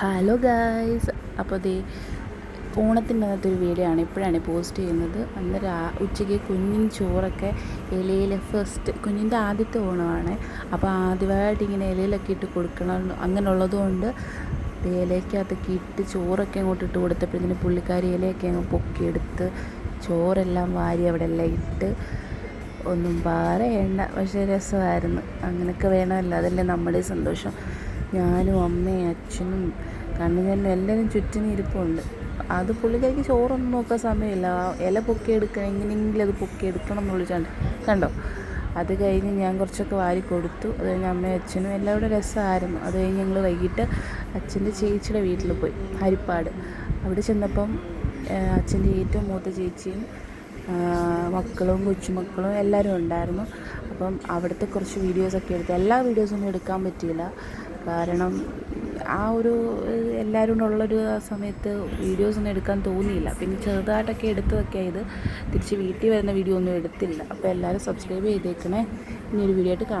Hello guys, അപ്പോൾ ദേ ഓണത്തിൻ്റെ അകത്തൊരു വീഡിയോ ആണ് ഇപ്പോഴാണ് പോസ്റ്റ് ചെയ്യുന്നത്. അന്ന് ഉച്ചയ്ക്ക് കുഞ്ഞിന് ചോറൊക്കെ ഇലയിൽ കുഞ്ഞിൻ്റെ ആദ്യത്തെ ഓണമാണ്. അപ്പോൾ ആദ്യമായിട്ട് ഇങ്ങനെ ഇലയിലൊക്കെ ഇട്ട് കൊടുക്കണം അങ്ങനെയുള്ളതുകൊണ്ട് ഇലയ്ക്കകത്തൊക്കെ ഇട്ട് ചോറൊക്കെ അങ്ങോട്ട് ഇട്ട് കൊടുത്തപ്പോഴത്തേന് പുള്ളിക്കാരി ഇലയൊക്കെ അങ്ങ് പൊക്കിയെടുത്ത് ചോറെല്ലാം വാരി അവിടെ എല്ലാം ഇട്ട് ഒന്നും പറയണ്ട. പക്ഷേ രസമായിരുന്നു. അങ്ങനെയൊക്കെ വേണമല്ലോ, അതല്ലേ നമ്മുടെ സന്തോഷം. ഞാനും അമ്മയും അച്ഛനും കണ്ണുചേട്ടനും എല്ലാവരും ചുറ്റിനും ഇരിപ്പുണ്ട്. അത് പുള്ളിക്കാരിക്ക് ചോറൊന്നും നോക്കാൻ സമയമില്ല. ഇല പൊക്കിയെടുക്കണം, എങ്ങനെയെങ്കിലും അത് പൊക്കിയെടുക്കണം എന്നുള്ളൊരു കണ്ടോ. അത് കഴിഞ്ഞ് ഞാൻ കുറച്ചൊക്കെ വാരി കൊടുത്തു. അത് കഴിഞ്ഞ് അമ്മയും അച്ഛനും എല്ലാവരും രസമായിരുന്നു. അത് കഴിഞ്ഞ് ഞങ്ങൾ വൈകിട്ട് അച്ഛൻ്റെ ചേച്ചിയുടെ വീട്ടിൽ പോയി, ഹരിപ്പാട്. അവിടെ ചെന്നപ്പം അച്ഛൻ്റെ ഏറ്റവും മൂത്ത ചേച്ചിയും മക്കളും കൊച്ചുമക്കളും എല്ലാവരും ഉണ്ടായിരുന്നു. അപ്പം അവിടുത്തെ കുറച്ച് വീഡിയോസൊക്കെ എടുത്തു. എല്ലാ വീഡിയോസൊന്നും എടുക്കാൻ പറ്റിയില്ല, കാരണം ആ ഒരു എല്ലാവരും കൂടെ ഉള്ളൊരു സമയത്ത് വീഡിയോസൊന്നും എടുക്കാൻ തോന്നിയില്ല. പിന്നെ ചെറുതായിട്ടൊക്കെ എടുത്തതൊക്കെ ഇത് തിരിച്ച് വീട്ടിൽ വരുന്ന വീഡിയോ ഒന്നും എടുത്തില്ല. അപ്പോൾ എല്ലാവരും സബ്സ്ക്രൈബ് ചെയ്തേക്കണേ. ഇനിയൊരു വീഡിയോ ആയിട്ട് കാണാം.